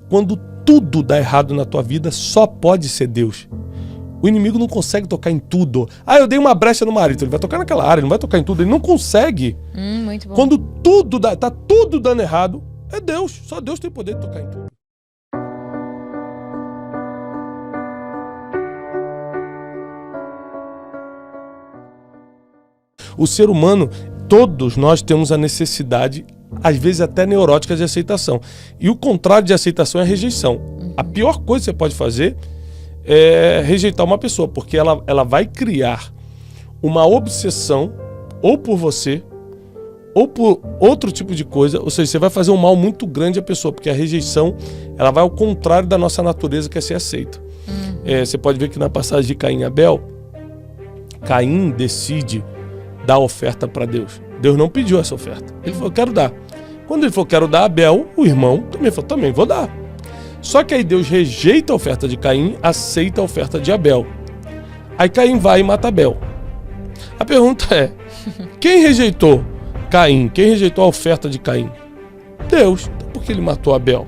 quando tudo dá errado na tua vida, só pode ser Deus. O inimigo não consegue tocar em tudo. Eu dei uma brecha no marido, ele vai tocar naquela área, ele não vai tocar em tudo, ele não consegue. Muito bom. Quando tudo tá tudo dando errado, é Deus. Só Deus tem poder de tocar em tudo. O ser humano, todos nós temos a necessidade, às vezes até neurótica, de aceitação. E o contrário de aceitação é rejeição. A pior coisa que você pode fazer é rejeitar uma pessoa, porque ela vai criar uma obsessão ou por você ou por outro tipo de coisa, ou seja, você vai fazer um mal muito grande à pessoa, porque a rejeição ela vai ao contrário da nossa natureza, que é ser aceito. Você pode ver que na passagem de Caim e Abel, Caim decide dar a oferta para Deus. Deus não pediu essa oferta. Ele falou, quero dar. Quando ele falou, quero dar, Abel, o irmão, também falou, também vou dar. Só que aí Deus rejeita a oferta de Caim, aceita a oferta de Abel. Aí Caim vai e mata Abel. A pergunta é, quem rejeitou Caim? Quem rejeitou a oferta de Caim? Deus. Então por que ele matou Abel?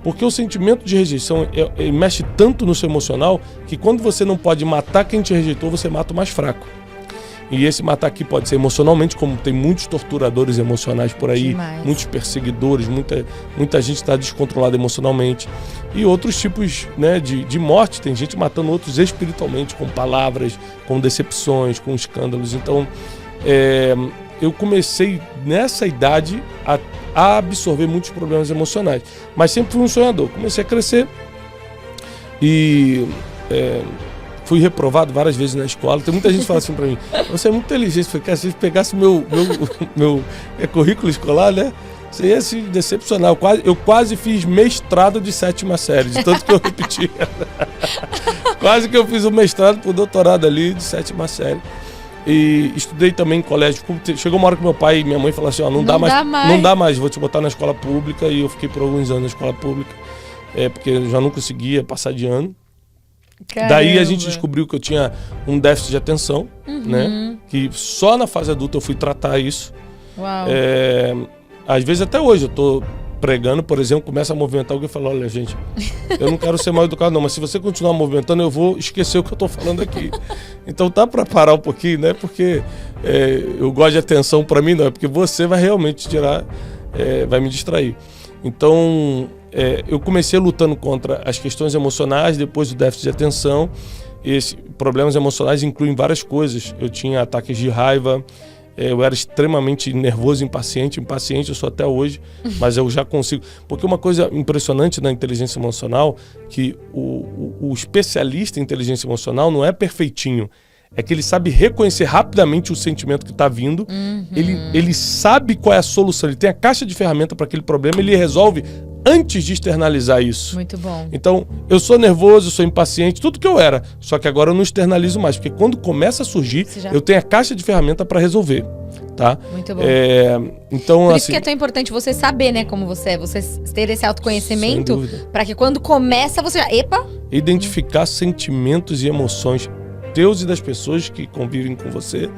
Porque o sentimento de rejeição ele mexe tanto no seu emocional que quando você não pode matar quem te rejeitou, você mata o mais fraco. E esse matar aqui pode ser emocionalmente, como tem muitos torturadores emocionais por aí, demais. Muitos perseguidores, muita gente está descontrolada emocionalmente. E outros tipos, né, de morte, tem gente matando outros espiritualmente, com palavras, com decepções, com escândalos. Então, eu comecei nessa idade a absorver muitos problemas emocionais. Mas sempre fui um sonhador. Comecei a crescer e... fui reprovado várias vezes na escola. Tem muita gente que fala assim pra mim, você é muito inteligente. Eu falei, cara, se pegasse meu currículo escolar, né? Você ia se decepcionar. Eu quase fiz mestrado de 7ª série, de tanto que eu repeti. Quase que eu fiz o mestrado pro doutorado ali de 7ª série. E estudei também em colégio. Chegou uma hora que meu pai e minha mãe falaram assim, não dá mais, vou te botar na escola pública. E eu fiquei por alguns anos na escola pública, porque eu já não conseguia passar de ano. Caramba. Daí a gente descobriu que eu tinha um déficit de atenção, né? Que só na fase adulta eu fui tratar isso. Uau. Às vezes até hoje eu tô pregando, por exemplo, começa a movimentar alguém e fala, olha gente, eu não quero ser mal educado não, mas se você continuar movimentando eu vou esquecer o que eu tô falando aqui. Então tá para parar um pouquinho, né? Porque eu gosto de atenção, para mim não, é porque você vai realmente tirar, vai me distrair. Então... eu comecei lutando contra as questões emocionais, depois do déficit de atenção. Esses problemas emocionais incluem várias coisas. Eu tinha ataques de raiva, eu era extremamente nervoso, impaciente eu sou até hoje, mas eu já consigo. Porque uma coisa impressionante na inteligência emocional, que o especialista em inteligência emocional não é perfeitinho, é que ele sabe reconhecer rapidamente o sentimento que está vindo, ele sabe qual é a solução, ele tem a caixa de ferramenta para aquele problema, ele resolve antes de externalizar isso. Muito bom. Então, eu sou nervoso, eu sou impaciente, tudo que eu era, só que agora eu não externalizo mais, porque quando começa a surgir, eu tenho a caixa de ferramenta para resolver. Tá? Muito bom. Então, por isso que é tão importante você saber, né, como você é, você ter esse autoconhecimento, para que quando começa você já, identificar sentimentos e emoções teus e das pessoas que convivem com você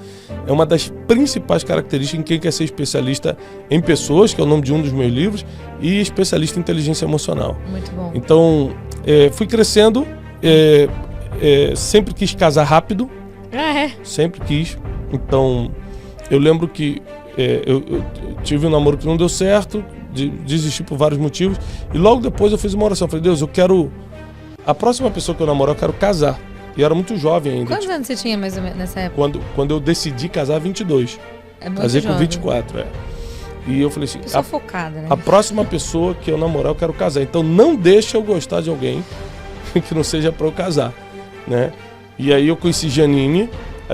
é uma das principais características em quem quer ser especialista em pessoas, que é o nome de um dos meus livros, e especialista em inteligência emocional. Muito bom. Então, fui crescendo, sempre quis casar rápido, sempre quis. Então, eu lembro que eu tive um namoro que não deu certo, desisti por vários motivos, e logo depois eu fiz uma oração, falei, Deus, a próxima pessoa que eu namorar, eu quero casar. E eu era muito jovem ainda. Quantos anos você tinha mais ou menos nessa época? Quando eu decidi casar, 22. Casei com 24, E eu falei assim... Pessoa focada, né? A próxima pessoa que eu namorar, eu quero casar. Então não deixa eu gostar de alguém que não seja para eu casar, né? E aí eu conheci Janine,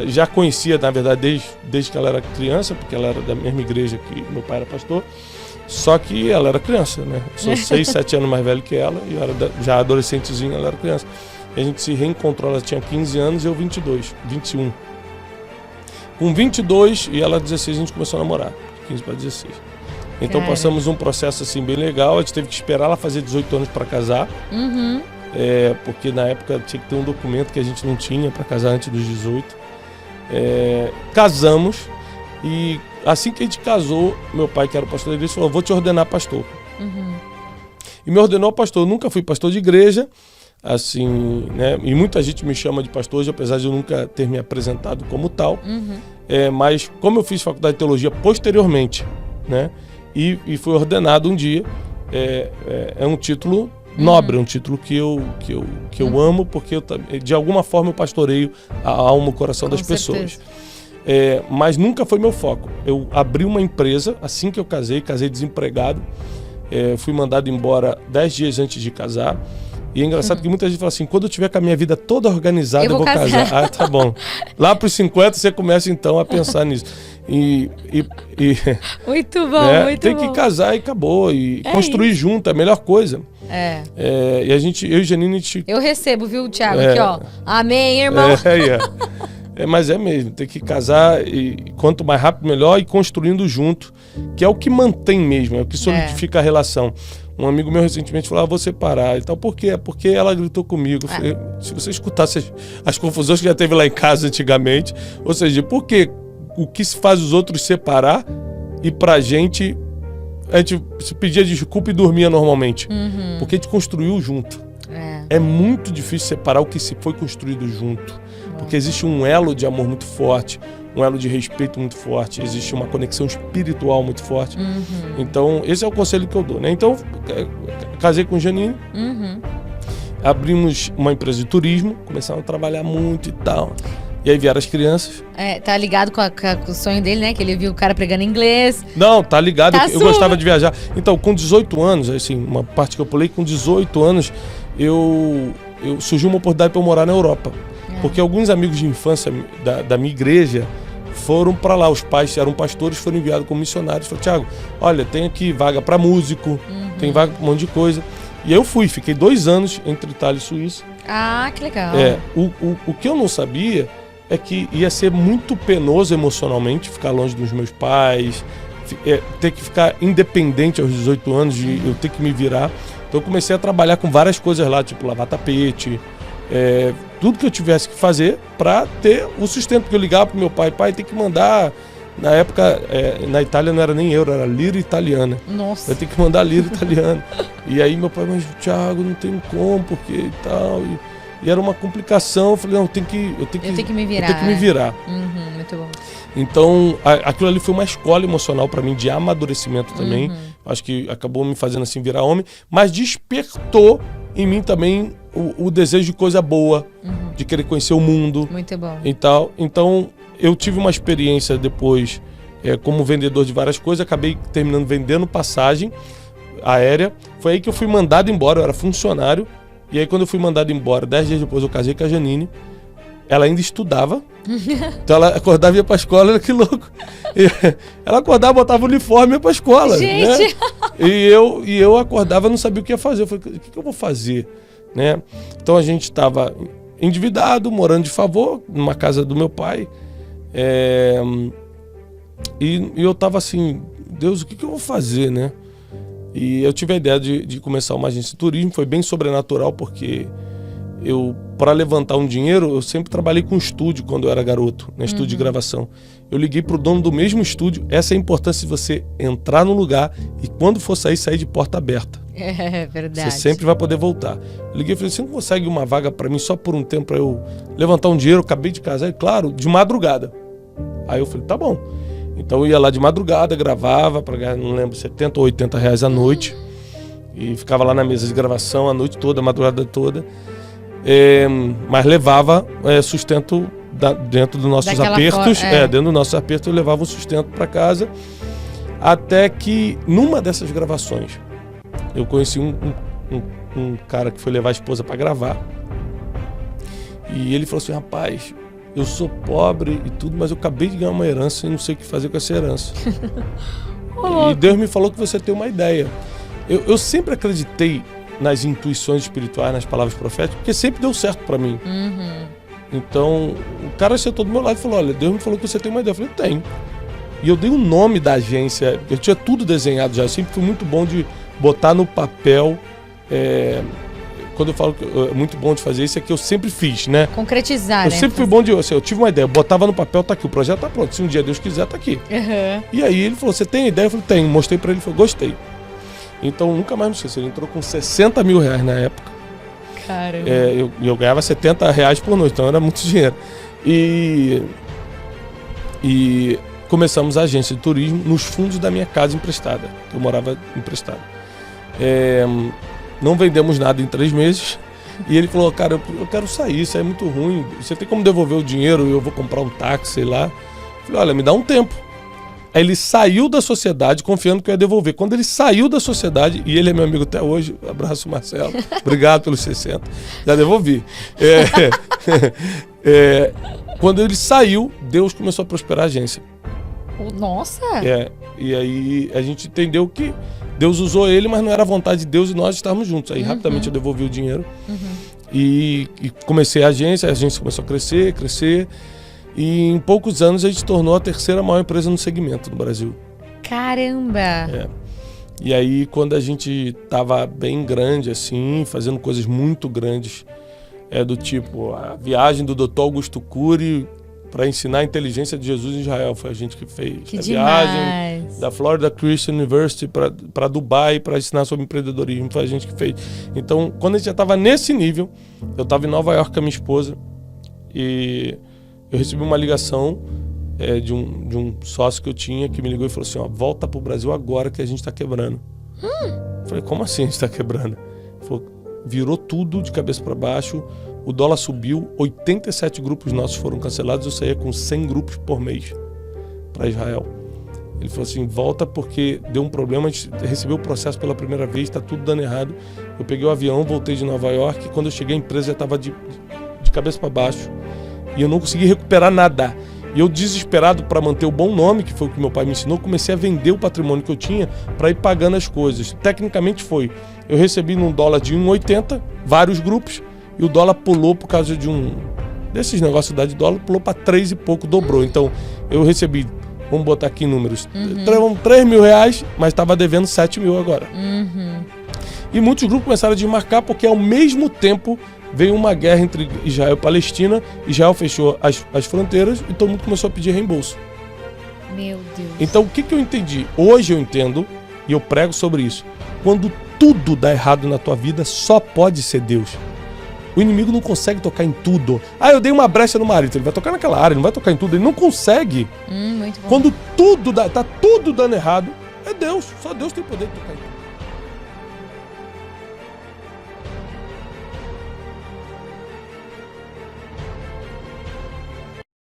já conhecia, na verdade, desde que ela era criança, porque ela era da mesma igreja que meu pai era pastor. Só que ela era criança, né? Eu sou 6, 7 anos mais velho que ela, e eu era já adolescentezinho, ela era criança. A gente se reencontrou, ela tinha 15 anos e eu 21. Com 22 e ela 16, a gente começou a namorar, 15 para 16. Então passamos um processo assim bem legal, a gente teve que esperar ela fazer 18 anos para casar, porque na época tinha que ter um documento que a gente não tinha para casar antes dos 18. Casamos e assim que a gente casou, meu pai, que era o pastor da igreja, falou, vou te ordenar pastor. e me ordenou pastor. Eu nunca fui pastor de igreja, assim, né? E muita gente me chama de pastor hoje, apesar de eu nunca ter me apresentado como tal. Mas como eu fiz faculdade de teologia posteriormente, né? E fui ordenado um dia, é um título nobre, é um título que eu amo, porque de alguma forma eu pastoreio a alma e o coração das pessoas. Mas nunca foi meu foco. Eu abri uma empresa assim que eu casei desempregado, fui mandado embora 10 dias antes de casar. E é engraçado que muita gente fala assim, quando eu tiver com a minha vida toda organizada, eu vou casar. Ah, tá bom. Lá pros 50 você começa então a pensar nisso. Muito bom, muito tem bom. que casar e acabou. E construir junto é a melhor coisa. E a gente, eu e Janine... Eu recebo, viu, Thiago? Aqui, ó. Amém, irmão. Mas é mesmo, tem que casar e quanto mais rápido melhor e construindo junto, que é o que mantém mesmo, é o que solidifica a relação. Um amigo meu recentemente falou, vou separar e tal. Por quê? Porque ela gritou comigo. Eu falei, se você escutasse as confusões que já teve lá em casa antigamente, ou seja, por que o que se faz os outros separar e pra gente, a gente se pedia desculpa e dormia normalmente? Porque a gente construiu junto. É muito difícil separar o que se foi construído junto. Porque existe um elo de amor muito forte, um elo de respeito muito forte, existe uma conexão espiritual muito forte. Então, esse é o conselho que eu dou, né? Então, casei com Janine, abrimos uma empresa de turismo, começamos a trabalhar muito e tal. E aí vieram as crianças. Tá ligado com o sonho dele, né? Que ele viu o cara pregando inglês. Não, tá ligado. Eu gostava de viajar. Então, com 18 anos, assim, uma parte que eu pulei, com 18 anos, surgiu uma oportunidade para eu morar na Europa. Porque alguns amigos de infância da minha igreja foram para lá. Os pais eram pastores, foram enviados como missionários. Falaram, Thiago, olha, tem aqui vaga para músico, tem vaga para um monte de coisa. E eu fui, fiquei 2 anos entre Itália e Suíça. Ah, que legal. O que eu não sabia é que ia ser muito penoso emocionalmente ficar longe dos meus pais, ter que ficar independente aos 18 anos, de eu ter que me virar. Então eu comecei a trabalhar com várias coisas lá, tipo lavar tapete, tudo que eu tivesse que fazer para ter o sustento. Porque eu ligava pro meu pai, tem que mandar. Na época, na Itália não era nem euro, era lira italiana. Nossa. Eu tenho que mandar lira italiana. E aí meu pai, mas Thiago, não tem como, porque e tal. E era uma complicação. Eu falei, não, eu tenho que me virar. Eu tenho que me virar. Muito bom. Então, aquilo ali foi uma escola emocional para mim, de amadurecimento também. Acho que acabou me fazendo assim virar homem, mas despertou em mim também o desejo de coisa boa, de querer conhecer o mundo. Muito bom. E tal. Então, eu tive uma experiência depois como vendedor de várias coisas, acabei terminando vendendo passagem aérea. Foi aí que eu fui mandado embora, eu era funcionário. E aí quando eu fui mandado embora, 10 dias depois eu casei com a Janine. Ela ainda estudava. Então ela acordava e ia pra escola, olha que louco. Ela acordava, botava o uniforme e ia pra escola. Gente! Né? E eu acordava, não sabia o que ia fazer. Eu falei, o que eu vou fazer? Né? Então a gente estava endividado, morando de favor, numa casa do meu pai. E eu tava assim, Deus, o que eu vou fazer, né? E eu tive a ideia de começar uma agência de turismo. Foi bem sobrenatural, porque para levantar um dinheiro, eu sempre trabalhei com estúdio quando eu era garoto, né? Estúdio de gravação. Eu liguei pro dono do mesmo estúdio. Essa é a importância de você entrar no lugar e quando for sair de porta aberta. É verdade. Você sempre vai poder voltar. Eu liguei e falei, você não consegue uma vaga para mim só por um tempo para eu levantar um dinheiro? Eu acabei de casar, e claro, de madrugada. Aí eu falei, tá bom. Então eu ia lá de madrugada, gravava, para ganhar, não lembro, 70 ou 80 reais a noite. E ficava lá na mesa de gravação a noite toda, a madrugada toda. Mas levava sustento dentro dos nossos apertos. Dentro dos nossos apertos eu levava o sustento para casa. Até que numa dessas gravações eu conheci um cara que foi levar a esposa para gravar. E ele falou assim, rapaz, eu sou pobre e tudo, mas eu acabei de ganhar uma herança e não sei o que fazer com essa herança. E Deus me falou que você tem uma ideia. Eu sempre acreditei nas intuições espirituais, nas palavras proféticas, porque sempre deu certo para mim. Então, o cara sentou do meu lado e falou, olha, Deus me falou que você tem uma ideia. Eu falei, tenho. E eu dei o nome da agência, eu tinha tudo desenhado já, eu sempre fui muito bom de botar no papel. Quando eu falo que é muito bom de fazer isso, é que eu sempre fiz, né? Concretizar, eu sempre fui bom de... Assim, eu tive uma ideia, eu botava no papel, tá aqui, o projeto tá pronto. Se um dia Deus quiser, tá aqui. E aí ele falou, você tem ideia? Eu falei, tenho. Mostrei pra ele, ele falou, gostei. Então, nunca mais me esqueço. Ele entrou com 60 mil reais na época. Caramba. Eu ganhava 70 reais por noite, então era muito dinheiro. E começamos a agência de turismo nos fundos da minha casa emprestada. Eu morava emprestado. Não vendemos nada em 3 meses. E ele falou, cara, eu quero sair, isso é muito ruim. Você tem como devolver o dinheiro? Eu vou comprar um táxi, sei lá. Eu falei, olha, me dá um tempo. Aí ele saiu da sociedade confiando que eu ia devolver. Quando ele saiu da sociedade, e ele é meu amigo até hoje, abraço Marcelo, obrigado pelos 60, já devolvi. Quando ele saiu, Deus começou a prosperar a agência. Nossa! E aí a gente entendeu que Deus usou ele, mas não era a vontade de Deus e nós estávamos juntos. Aí rapidamente eu devolvi o dinheiro e comecei a agência começou a crescer. E em poucos anos a gente tornou a 3ª maior empresa no segmento no Brasil. Caramba! E aí quando a gente estava bem grande assim, fazendo coisas muito grandes, do tipo a viagem do Dr. Augusto Cury para ensinar a inteligência de Jesus em Israel, foi a gente que fez. Que a demais. Viagem da Florida Christian University para Dubai para ensinar sobre empreendedorismo, foi a gente que fez. Então, quando a gente já estava nesse nível, eu estava em Nova York com a minha esposa e eu recebi uma ligação de um sócio que eu tinha que me ligou e falou assim, volta pro Brasil agora que a gente está quebrando. Eu falei, como assim a gente está quebrando? Ele falou, virou tudo de cabeça para baixo, o dólar subiu, 87 grupos nossos foram cancelados, eu saía com 100 grupos por mês para Israel. Ele falou assim, volta porque deu um problema, a gente recebeu o processo pela primeira vez, está tudo dando errado. Eu peguei o avião, voltei de Nova York, e quando eu cheguei a empresa já estava de cabeça para baixo e eu não consegui recuperar nada. E eu, desesperado para manter o bom nome, que foi o que meu pai me ensinou, comecei a vender o patrimônio que eu tinha para ir pagando as coisas. Tecnicamente foi, eu recebi num dólar de 1,80, vários grupos, e o dólar pulou por causa de desses negócios de dólar, pulou para 3 e pouco, dobrou. Então eu recebi, vamos botar aqui em números, 3 mil reais, mas estava devendo 7 mil agora. E muitos grupos começaram a desmarcar porque ao mesmo tempo veio uma guerra entre Israel e Palestina, Israel fechou as fronteiras e todo mundo começou a pedir reembolso. Meu Deus. Então o que eu entendi? Hoje eu entendo, e eu prego sobre isso, quando tudo dá errado na tua vida, só pode ser Deus. O inimigo não consegue tocar em tudo. Eu dei uma brecha no marido, ele vai tocar naquela área, ele não vai tocar em tudo, ele não consegue. Muito bom. Quando tá tudo dando errado, é Deus, só Deus tem poder de tocar em tudo.